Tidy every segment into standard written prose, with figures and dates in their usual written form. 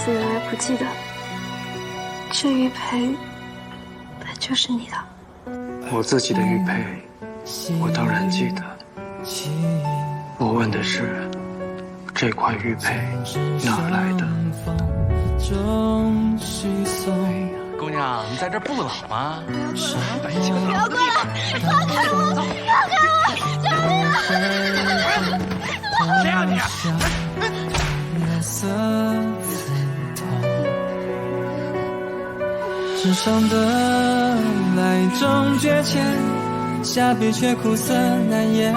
子原来不记得，这玉佩本就是你的。我自己的玉佩，我当然记得。我问的是，这块玉佩哪儿来的？姑娘，你在这不冷吗？不要过来！放开我！放开我！救命啊！谁啊你？世上的来种绝情，下笔却苦涩难言。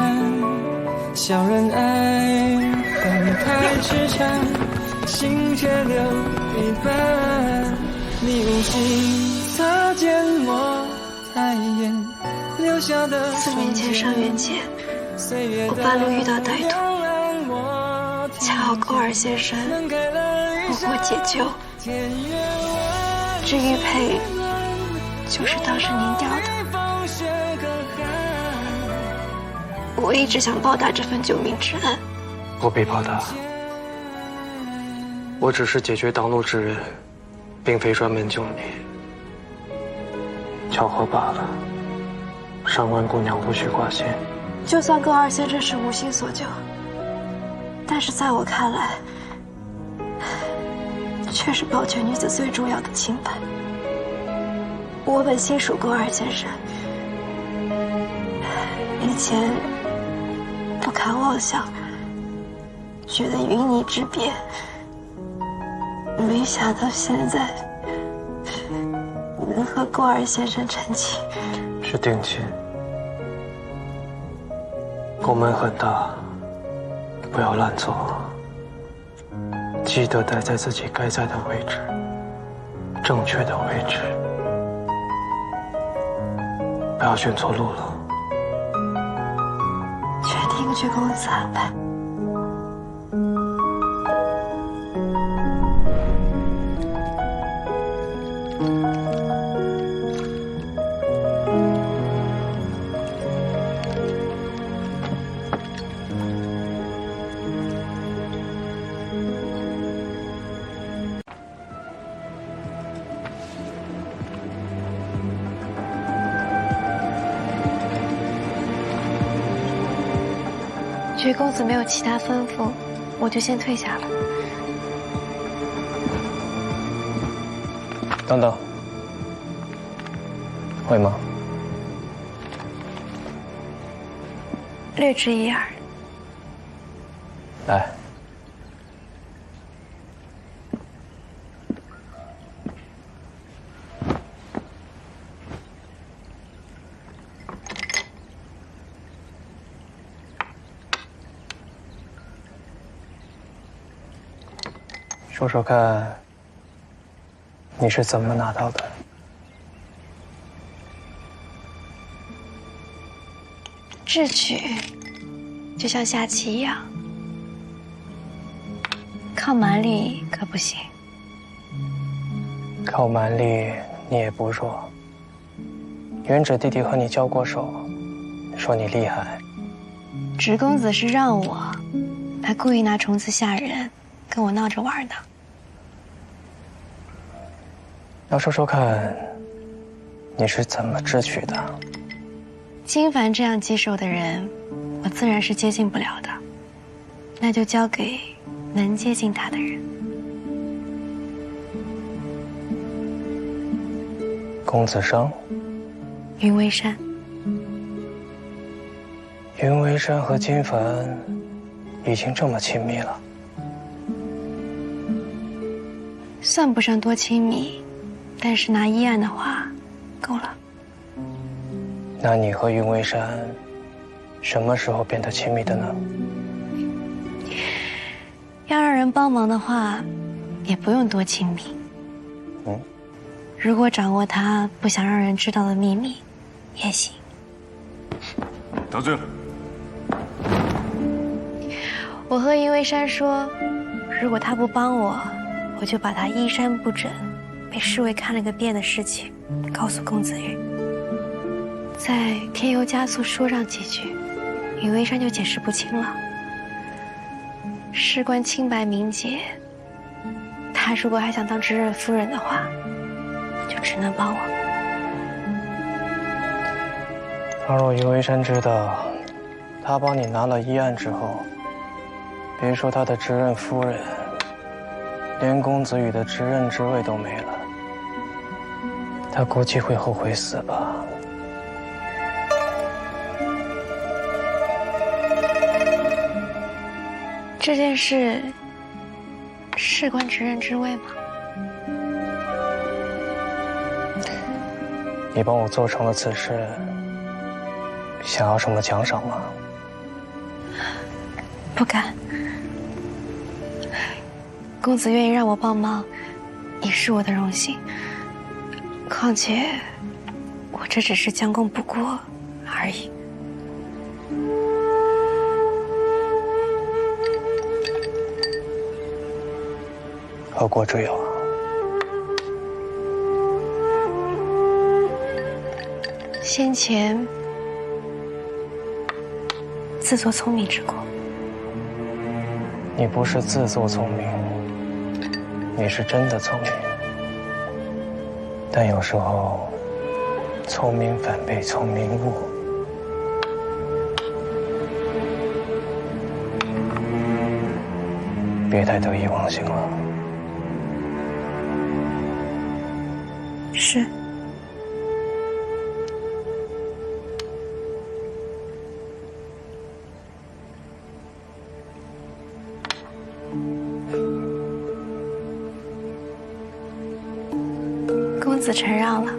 小人爱恨太痴缠，心却留一半。你无心擦肩我太眼，留下的4年前上元节，我半路遇到歹徒，恰好勾儿先生为我解救。这玉佩就是当时您掉的。我一直想报答这份救命之恩。不必报答，我只是解决挡路之人，并非专门救你。巧合罢了。上官姑娘无需挂心。就算勾儿先生是无心所救，但是在我看来，却是保全女子最重要的清白。我本心属勾儿先生，以前不堪妄想，觉得云泥之别，没想到现在能和勾儿先生成亲。是定亲。宫门很大，不要乱走。记得待在自己该在的位置，正确的位置，不要选错路了。全听薛公子安排。薛公子没有其他吩咐，我就先退下了。等等，会吗？略知一二。来。说说看，你是怎么拿到的？智取就像下棋一样，靠蛮力可不行。靠蛮力你也不弱。元轸弟弟和你交过手，说你厉害。直公子是让我，还故意拿虫子吓人，跟我闹着玩呢。要说说看，你是怎么智取的？金凡这样棘手的人，我自然是接近不了的，那就交给能接近他的人。公子生，云为山。云为山和金凡已经这么亲密了，算不上多亲密，但是拿一案的话，够了。那你和云为山什么时候变得亲密的呢？要让人帮忙的话，也不用多亲密。如果掌握他不想让人知道的秘密，也行。得罪了。我和云为山说，如果他不帮我，我就把他衣衫不整，被侍卫看了个遍的事情告诉公子羽，再添油加醋说上几句，云为山就解释不清了。事关清白名节，他他如果还想当知任夫人的话，就只能帮我。倘若于为山知道，他帮你拿了医案之后，别说他的知任夫人，连公子羽的知任之位都没了，他估计会后悔死吧。这件事事关知任之位吗？你帮我做成了此事，想要什么奖赏吗？不敢。公子愿意让我帮忙，也是我的荣幸。况且，我这只是将功补过而已。何国之有？先前自作聪明之过。你不是自作聪明，你是真的聪明。但有时候，聪明反被聪明误。别太得意忘形了。是。公子承让了。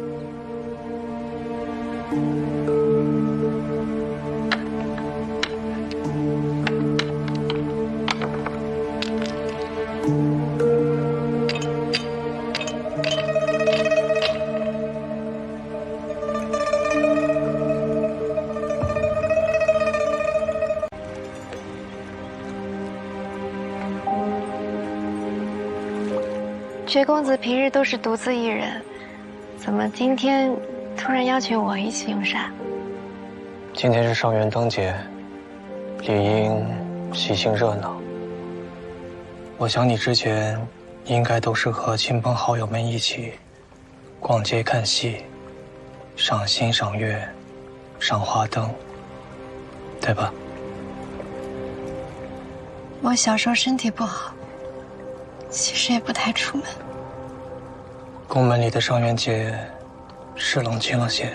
薛公子平日都是独自一人，怎么今天突然邀请我一起用膳？今天是上元灯节，理应喜庆热闹。我想你之前应该都是和亲朋好友们一起逛街看戏、赏星赏月、赏花灯，对吧？我小时候身体不好，其实也不太出门。宫门里的上元节是冷清了些，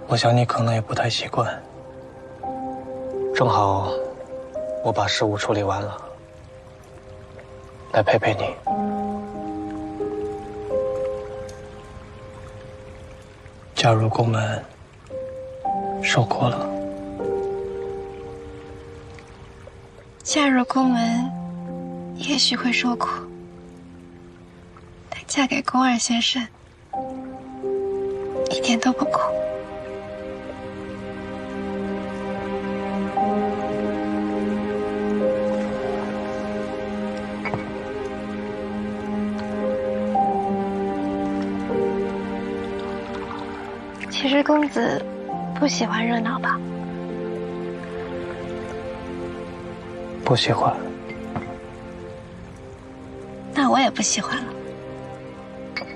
我想你可能也不太习惯。正好我把事务处理完了，来陪陪你。加入宫门受苦了。嫁入宫门，也许会受苦，但嫁给宫二先生，一点都不苦。其实公子不喜欢热闹吧？不喜欢。那我也不喜欢了。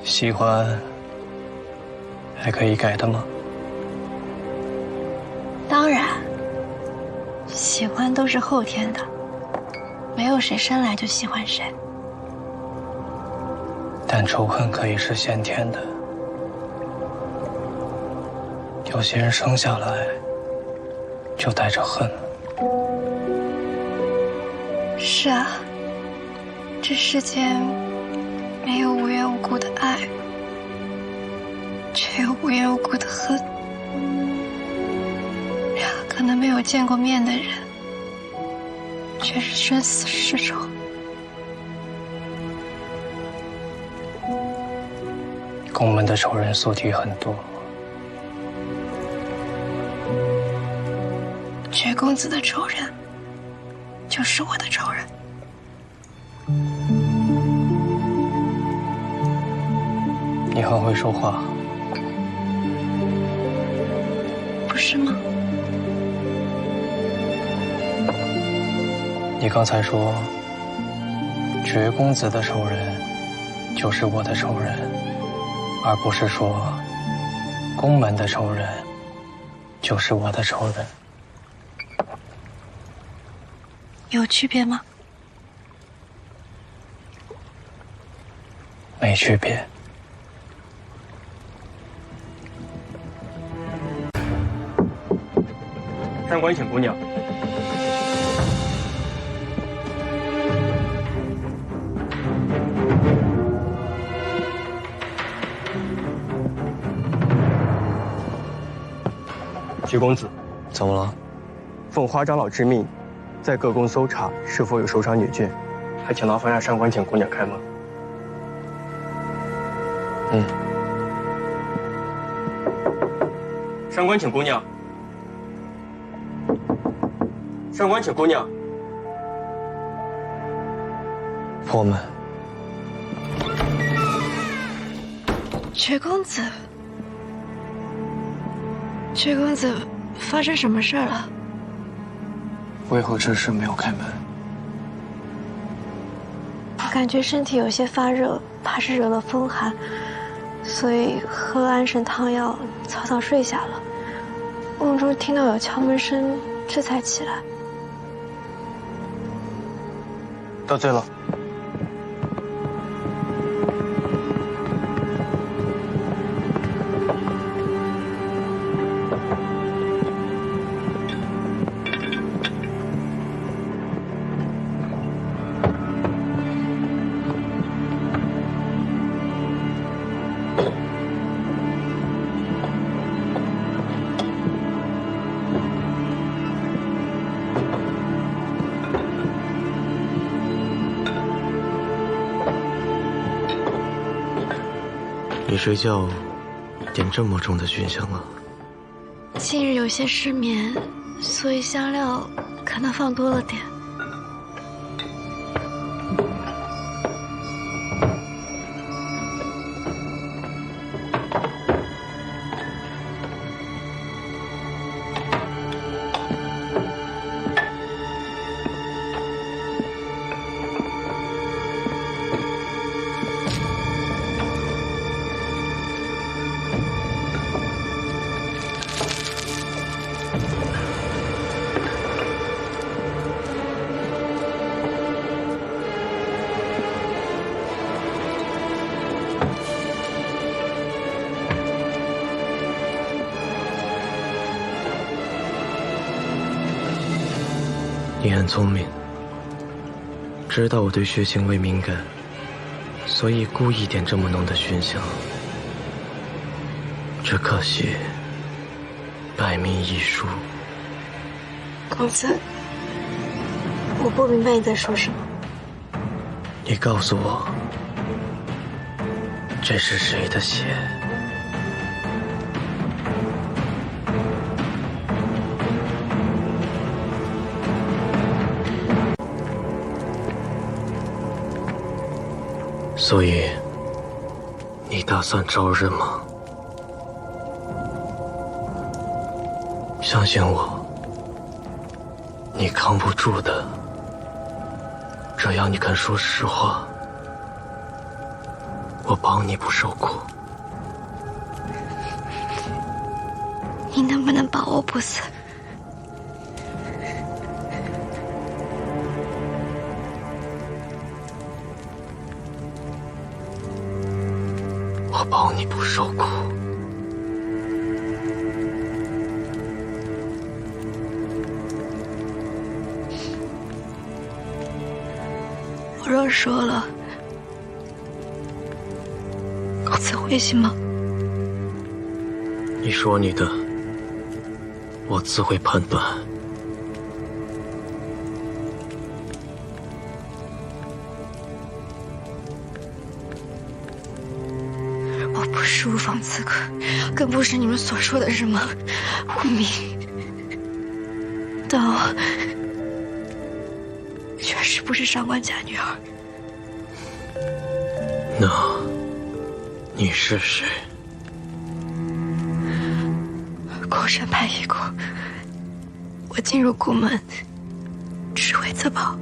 喜欢还可以改的吗？当然，喜欢都是后天的，没有谁生来就喜欢谁。但仇恨可以是先天的。有些人生下来就带着恨。是啊，这世间没有无缘无故的爱，却有无缘无故的恨。两个可能没有见过面的人，却是生死世仇。宫门的仇人宿敌很多。薛公子的仇人，就是我的仇人。你很会说话，不是吗？你刚才说绝公子的仇人就是我的仇人，而不是说宫门的仇人就是我的仇人。有区别吗？没区别。上官浅姑娘，徐公子，怎么了？奉花长老之命，在各宫搜查是否有受伤女眷，还请劳烦让上官浅姑娘开门。上官浅姑娘，上官浅姑娘，破门。绝公子，绝公子，发生什么事了？为何这时没有开门？我感觉身体有些发热，怕是惹了风寒，所以喝了安神汤药，草草睡下了。梦中听到有敲门声，这才起来。得罪了。你睡觉点这么重的熏香啊？近日有些失眠，所以香料可能放多了点。你很聪明，知道我对血腥味敏感，所以故意点这么浓的熏香。只可惜，百密一疏。公子，我不明白你在说什么。你告诉我，这是谁的血？所以，你打算招认吗？相信我，你扛不住的。只要你肯说实话，我保你不受苦。你能不能保我不死？我保你不受苦。我若说了，公子会信吗？你说你的，我自会判断。我不是无房刺客，更不是你们所说的什么无名，但我确实不是上官家女儿。那你是谁？空山派一国，我进入宫门，只为自保。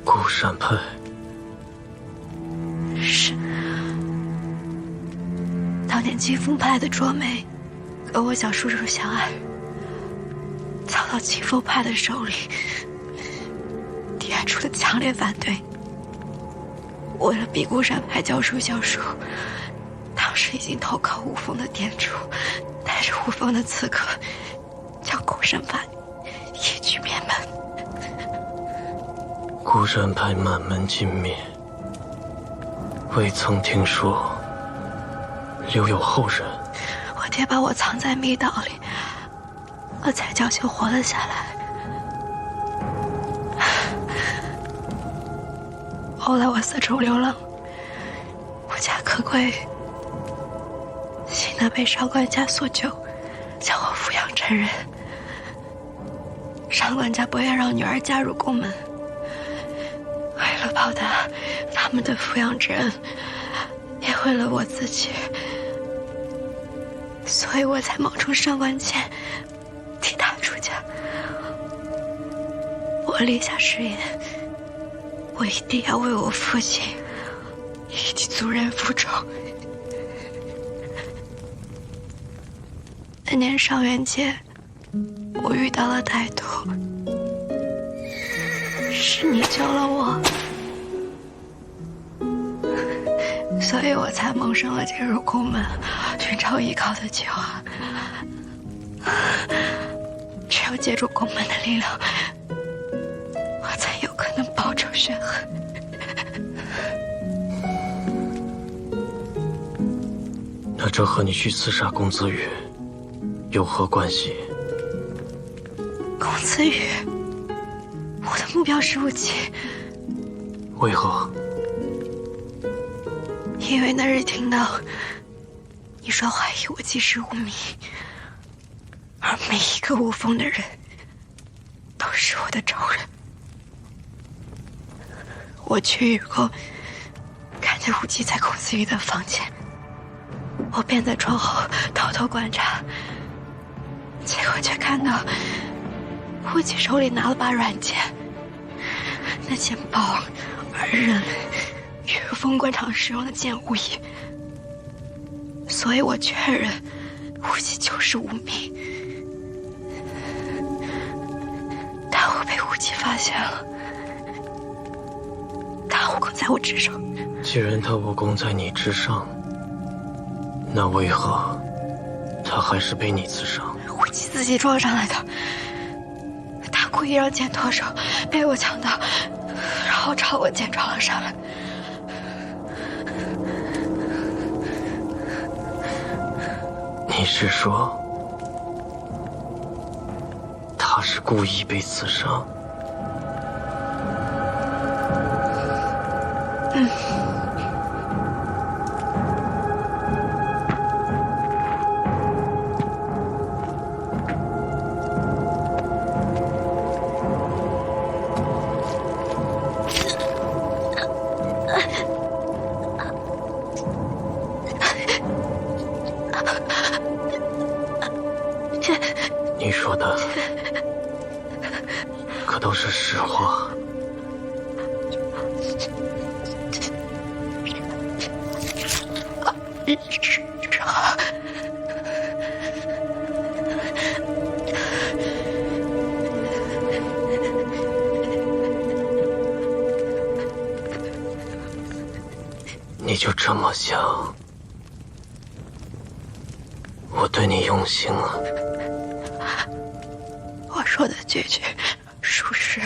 孤山派。是。当年清风派的卓梅跟我小叔叔相爱，遭到清风派的首领提出了强烈反对。为了逼孤山派教书教书，当时已经投靠无风的店主，带着无风的刺客，将孤山派一举灭门。孤山派满门尽灭，未曾听说留有后人。我爹把我藏在密道里，我才侥幸活了下来。后来我四处流浪，无家可归，幸得被上官家所救，将我抚养成人。上官家不愿让女儿嫁入宫门，为了报答他们的抚养之恩，也为了我自己，所以我才冒充上官倩替他出家。我立下誓言，我一定要为我父亲以及族人复仇。那年上元节，我遇到了歹徒，是你救了我，所以我才萌生了进入宫门寻找依靠的计划。只有借助宫门的力量，我才有可能报仇雪恨。那这和你去刺杀公子羽有何关系？公子羽，我的目标是武器。为何？因为那日听到你说怀疑我既是无名，而每一个无风的人都是我的仇人。我去雨宫，看见武姬在公子羽的房间，我便在窗后偷偷观察，结果却看到武姬手里拿了把软剑，那剑薄而刃，与封官场使用的剑无异，所以我确认武姬就是无名。但我被武姬发现了，他武功在我之上。既然他武功在你之上，那为何他还是被你刺伤？武姬自己撞上来的，他故意让剑脱手，被我抢到，然后朝我剑撞了上来。你是说他是故意被刺伤？你说的可都是实话？你就这么想？我对你用心了。我说的句句属实，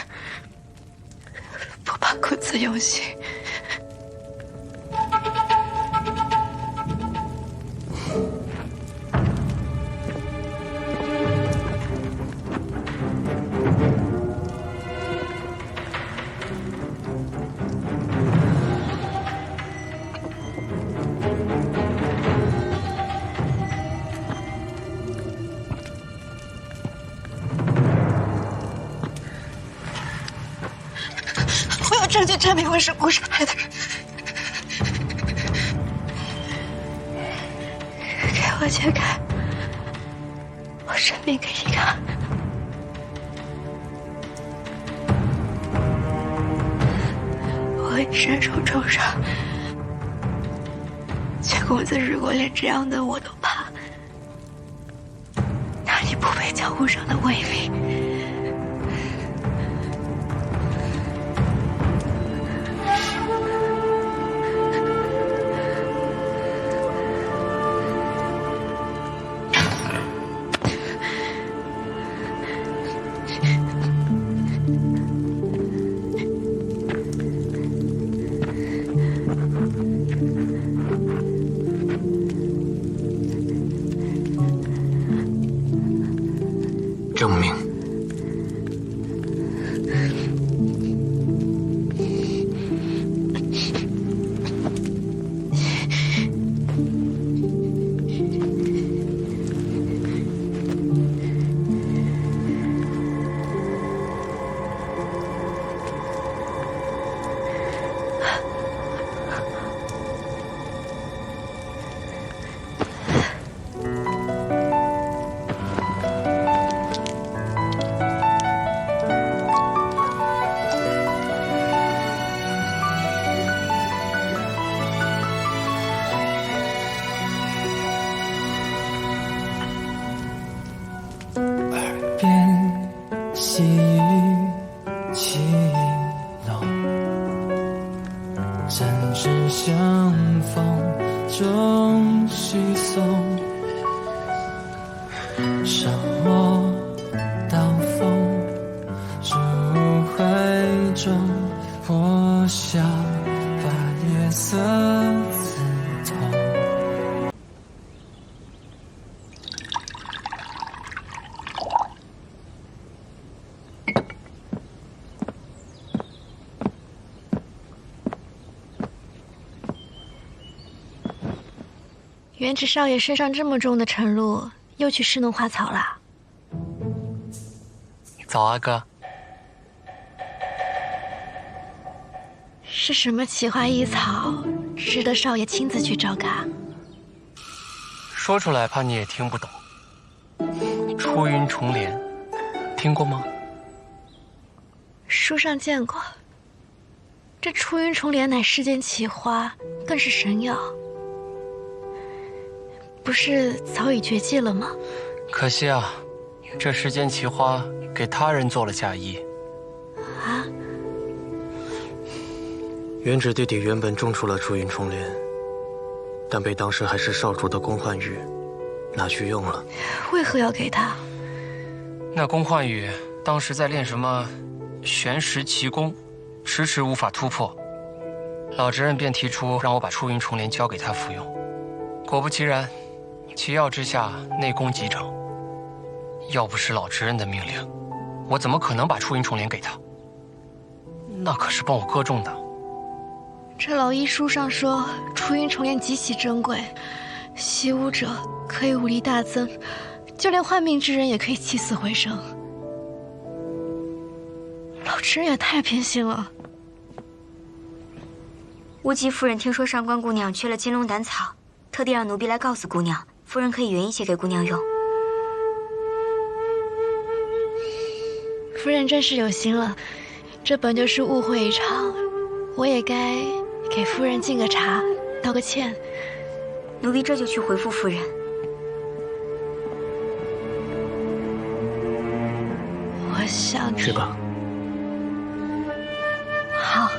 不怕公子用心。我有证据证明我是孤山派的人，给我解开我生命的遗憾。身处重伤，薛公子如果连这样的我都怕，那你不配江湖上的威名。证明。边细雨轻浓，阵阵相逢中稀松，上我刀锋，入怀中，我笑把夜色刺痛。元直少爷身上这么重的晨露，又去侍弄花草啦？早啊，哥。是什么奇花异草，值得少爷亲自去照看？说出来怕你也听不懂。出云重莲，听过吗？书上见过。这出云重莲乃世间奇花，更是神药。不是早已绝迹了吗？可惜啊，这世间奇花给他人做了嫁衣。啊！元直弟弟原本种出了出云重莲，但被当时还是少主的宫焕宇拿去用了。为何要给他？那宫焕宇当时在练什么玄石奇功，迟迟无法突破。老执刃便提出让我把出云重莲交给他服用。果不其然，其药之下内功急涨。要不是老执刃的命令，我怎么可能把出云重莲给他？那可是帮我哥种的。这老医书上说，出云重莲极其珍贵，习武者可以武力大增，就连患病之人也可以起死回生。老执刃也太偏心了。乌姬夫人听说上官姑娘缺了金龙胆草，特地让奴婢来告诉姑娘，夫人可以原一些给姑娘用。夫人真是有心了，这本就是误会一场，我也该给夫人敬个茶，道个歉。奴婢这就去回复夫人。我想去吧。好。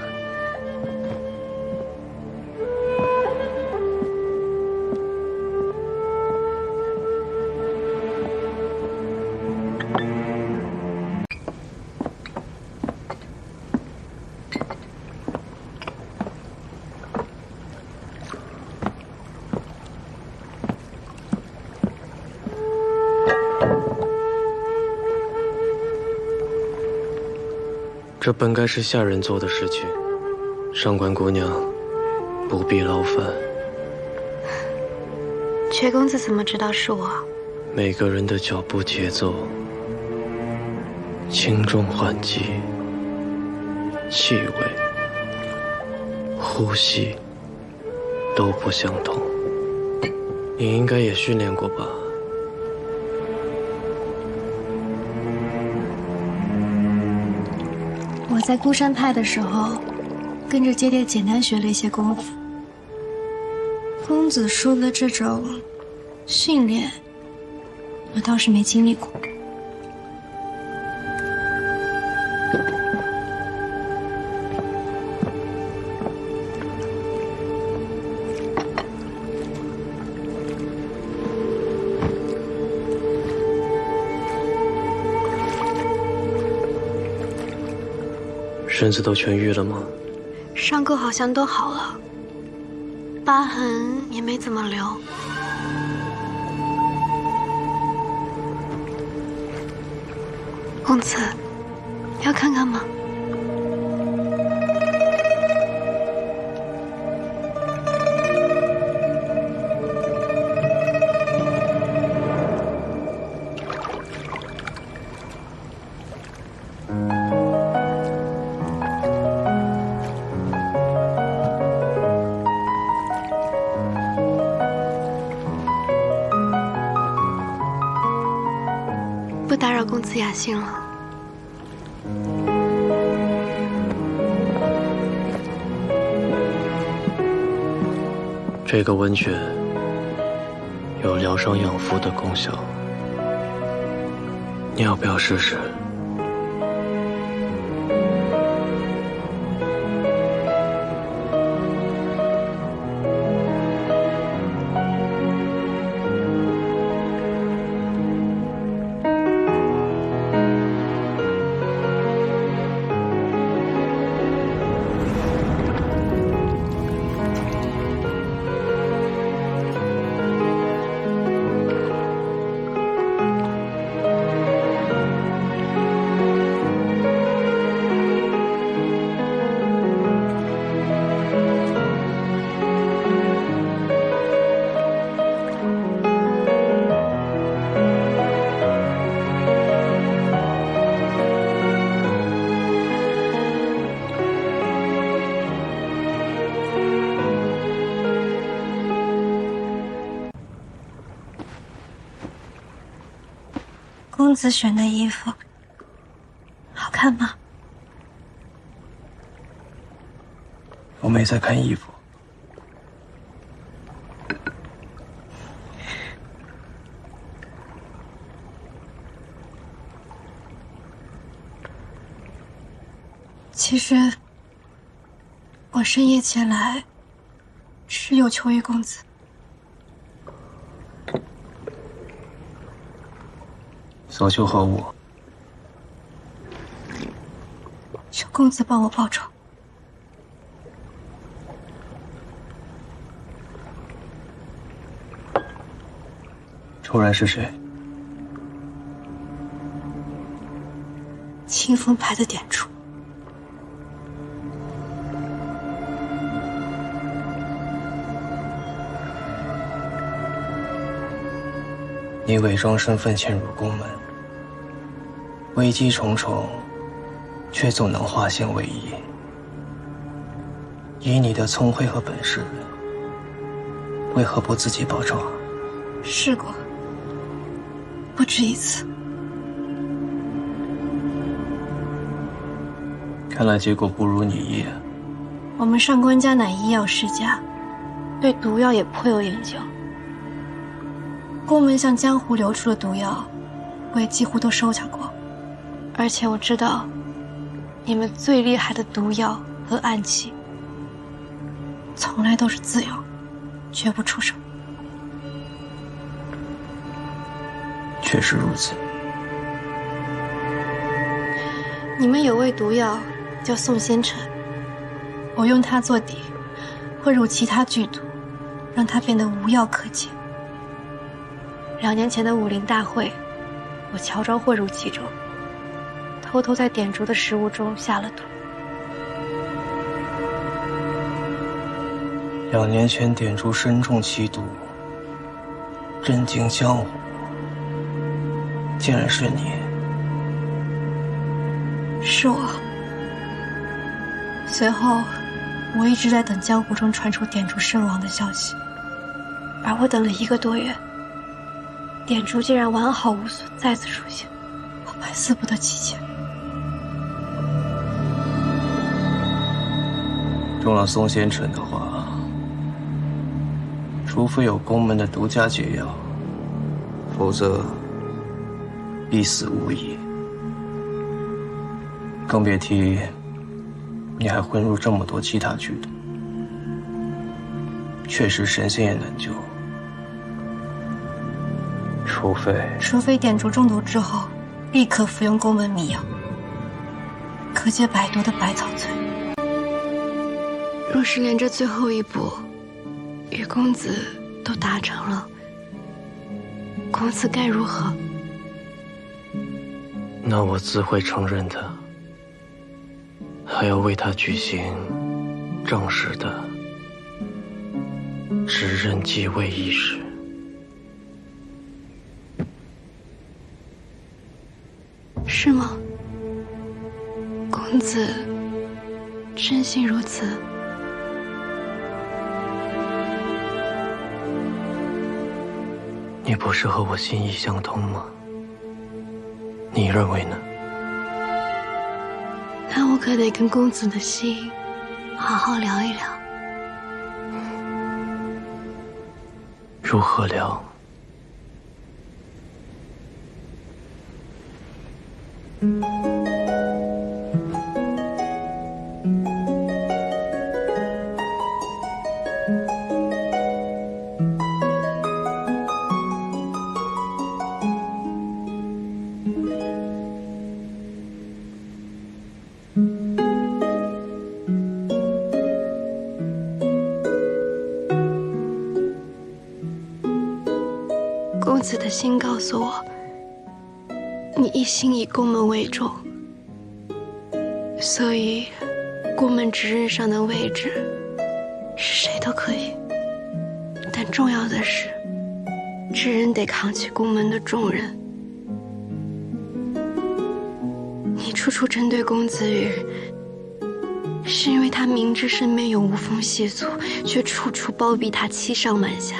这本该是下人做的事情，上官姑娘不必劳烦。薛公子怎么知道是我？每个人的脚步节奏、轻重缓急、气味、呼吸都不相同。你应该也训练过吧？我在孤山派的时候，跟着姐姐简单学了一些功夫。公子说的这种训练，我倒是没经历过。身子都痊愈了吗？伤口好像都好了，疤痕也没怎么留。公子，要看看吗？不打扰公子雅兴了。这个温泉有疗伤养肤的功效，你要不要试试？公子选的衣服好看吗？我没在看衣服。其实，我深夜前来，是有求于公子。所求何物？求公子帮我报仇。仇人是谁？清风牌的点主。你伪装身份潜入宫门，危机重重，却总能化险为夷。以你的聪慧和本事，为何不自己报仇？试过，不止一次。看来结果不如你意。我们上官家乃医药世家，对毒药也颇有研究。宫门向江湖流出的毒药，我也几乎都收藏过。而且我知道，你们最厉害的毒药和暗器，从来都是自由，绝不出手。确实如此。你们有味毒药叫宋仙尘，我用它做底，混入其他剧毒，让它变得无药可解。2年前的武林大会，我乔装混入其中，偷偷在点烛的食物中下了毒。2年前点烛身中奇毒，震惊江湖。竟然是你。是我。随后，我一直在等江湖中传出点烛身亡的消息，而我等了1个多月。点烛竟然完好无损再次出现，我百思不得其解。中了松仙醇的话，除非有宫门的独家解药，否则必死无疑。更别提你还混入这么多其他剧毒，确实神仙也难救。除非点烛中毒之后，立刻服用宫门秘药，可解百毒的百草醉。若是连这最后一步与公子都达成了，公子该如何？那我自会承认的，还要为他举行正式的执刃继位仪式。是吗？公子真心如此？你不是和我心意相通吗？你认为呢？那我可得跟公子的心好好聊一聊。如何聊？公子的心告诉我，你一心以宫门为重，所以宫门执刃上的位置是谁都可以，但重要的是执刃得扛起宫门的重任。你处处针对公子羽，是因为他明知身边有无风系族，却处处包庇他，欺上瞒下，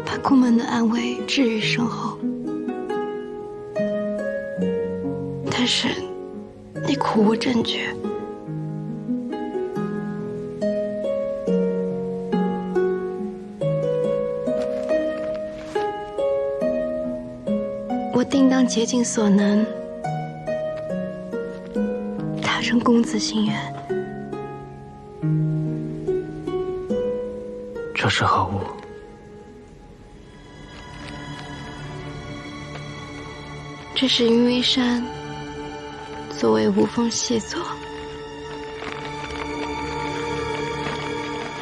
把宫门的安危置于身后。但是你苦无证据，我定当竭尽所能，达成公子心愿。这是何物？这是云微山作为无风系所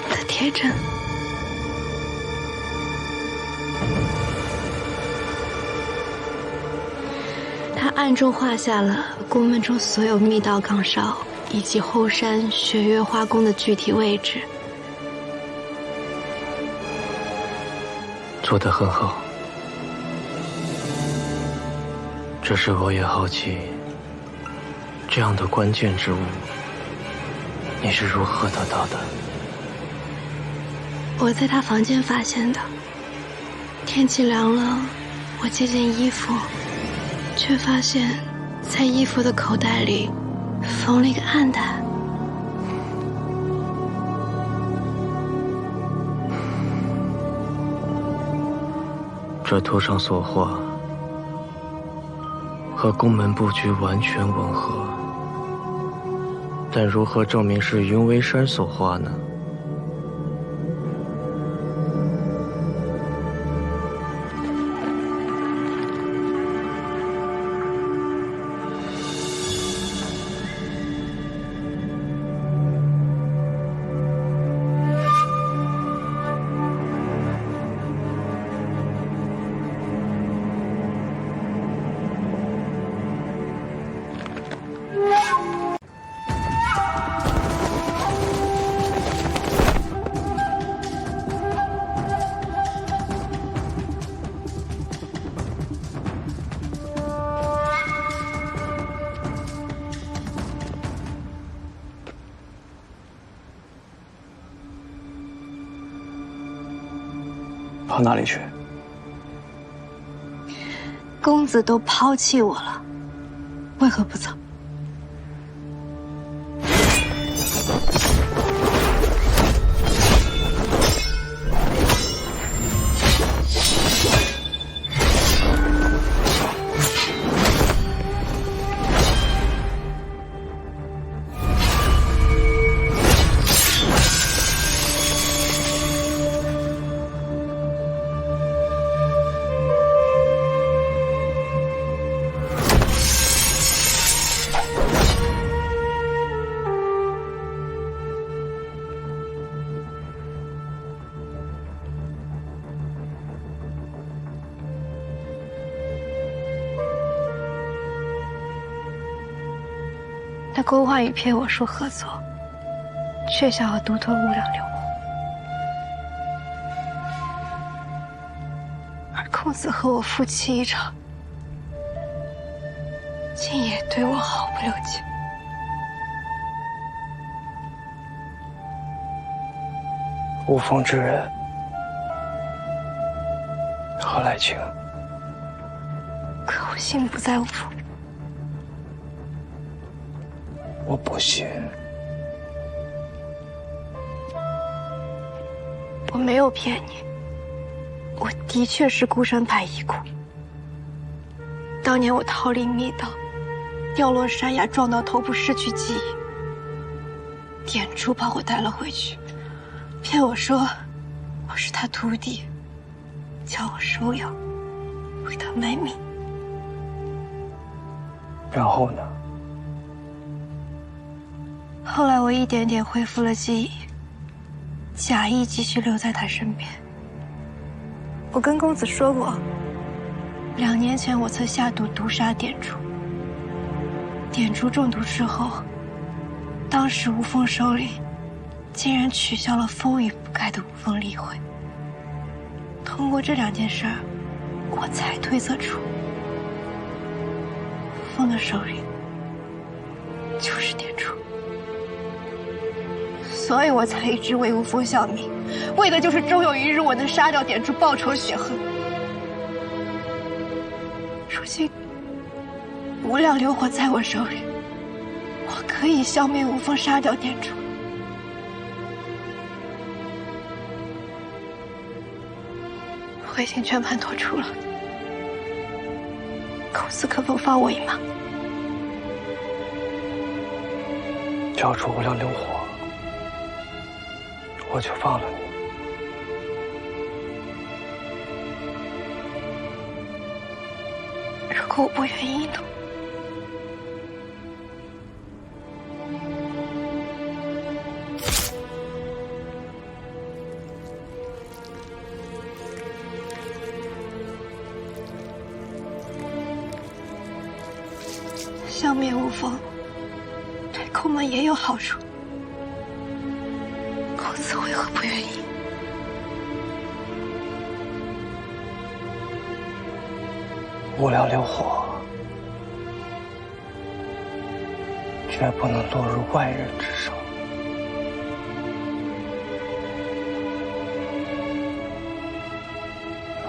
的贴证。他暗中画下了宫门中所有密道岗哨以及后山雪月花宫的具体位置。做得很好。只是我也好奇，这样的关键之物，你是如何得到的？我在他房间发现的。天气凉了，我借件衣服，却发现在衣服的口袋里缝了一个暗袋。这图上所画和宫门布局完全吻合，但如何证明是云微山所画呢？跑哪里去？公子都抛弃我了，为何不走？他勾画与骗我说合作，却想要独吞无量流火。而公子和我夫妻一场，竟也对我毫不留情。无风之人，何来情？可我心不在无风。我不信。我没有骗你，我的确是孤山派遗骨。当年我逃离密道，掉落山崖，撞到头部，失去记忆。典珠把我带了回去，骗我说我是他徒弟，叫我收养，为他卖命。然后呢？后来我一点点恢复了记忆，假意继续留在他身边。我跟公子说过，2年前我曾下毒毒杀典珠。典珠中毒之后，当时无风首领竟然取消了风雨不改的无风例会。通过这2件事儿，我才推测出无风的首领就是典珠。所以我才一直为无风效命，为的就是终有一日我能杀掉典珠，报仇雪恨。如今无量流火在我手里，我可以消灭无风，杀掉典珠。我已经全盘托出了，公子可否放我一马？交出无量流火，我就放了你。如果我不愿意呢？消灭无风，对空门也有好处。公子为何不愿意？无量流火，绝不能落入外人之手。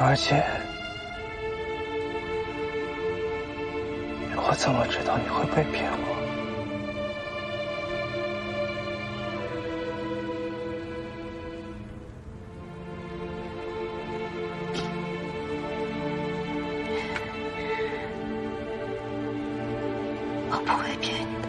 而且，我怎么知道你会被骗我？我不会骗你的。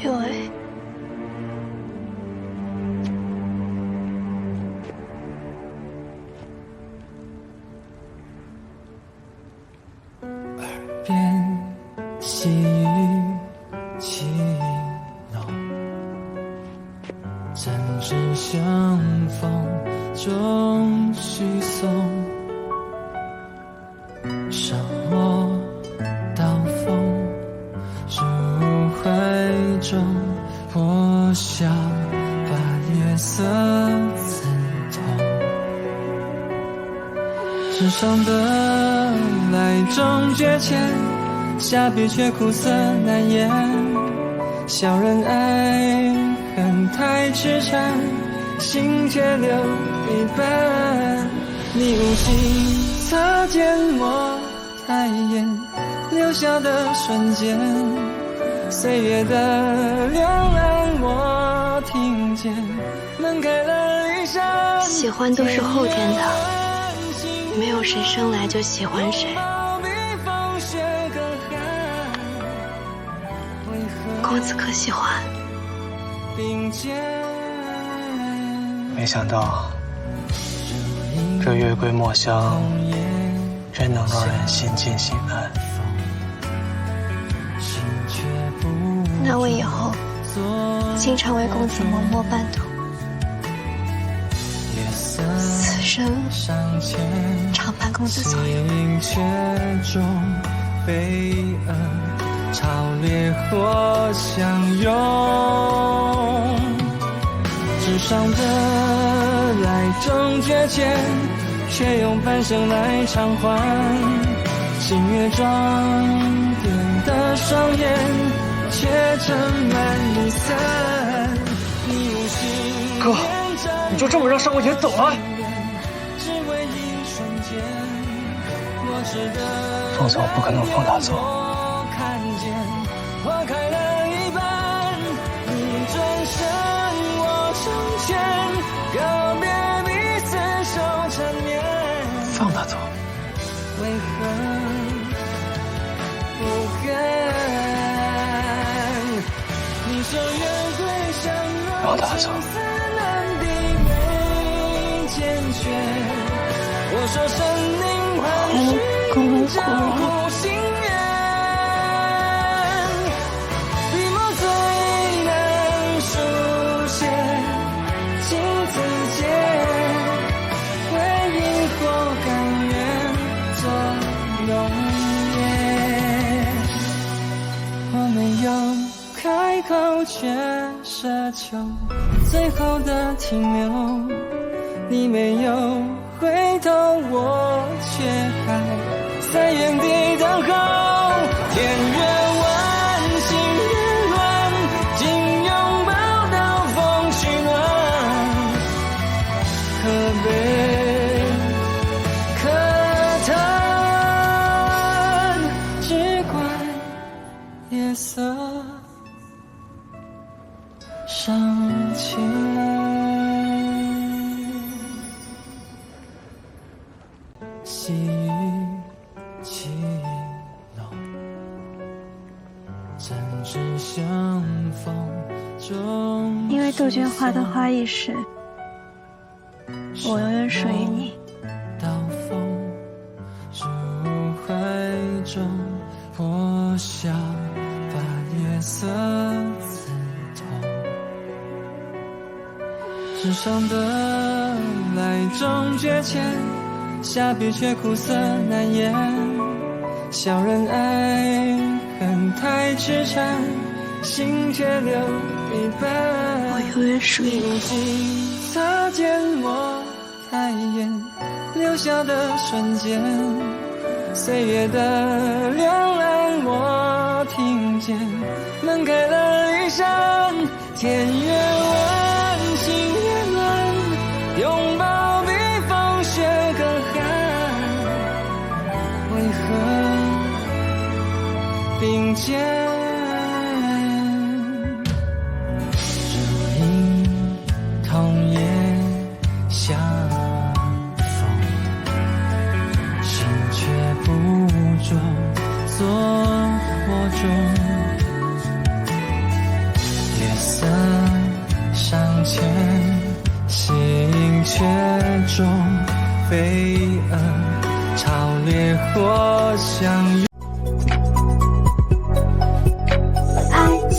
因为耳边细雨轻浓，展翅相逢终须松，上墨刀锋，入怀中，破晓把月色刺痛。世上的来终觉浅，下笔却苦涩难言。小人爱恨太痴缠，心却留一半。你无心擦肩我抬眼，留下的瞬间，岁月的流浪我听见，门开了一扇。喜欢都是后天的，没有谁生来就喜欢谁。公子可喜欢？没想到，这月桂墨香真能让人心静心安。那我以后经常为公子磨墨伴读。此生常伴公子左右。心却中飞蛾，潮烈火相拥。纸上的来终觉浅，却用半生来偿还。星月装点的双眼，却盛满离散。你无心哥，你就这么让上官田走了？只为一瞬间，落日的放手不可能放他走。我看见花开了一半，你转身我成全，告别彼此手缠绵。放他走。为何不肯？你说愿归山让他走。难避没坚决。我说生命换取这苦心愿，笔墨最难书写，情字间，为萤火甘愿做永夜。我没有开口，却奢求最后的停留。你没有回头，我却还在原地等候。天越弯，心越乱，紧拥抱到风取暖。可悲可叹，只怪夜色尚浅。细雨起落，针指相逢中。因为杜鹃花的花一时，我永远属于你。刀锋入怀中，破晓把夜色刺痛。纸上的来终觉浅，下笔却苦涩难言。小人爱恨太痴缠，心却留一半。我永远属于你。无心擦肩我抬眼，留下的瞬间，岁月的两岸我听见。门开了一扇，天越弯，心越乱，拥抱比风雪更寒。为何并肩？如影同夜相逢，心却不中，做火中。月色尚浅，心却中飞蛾，潮烈火相拥。爱情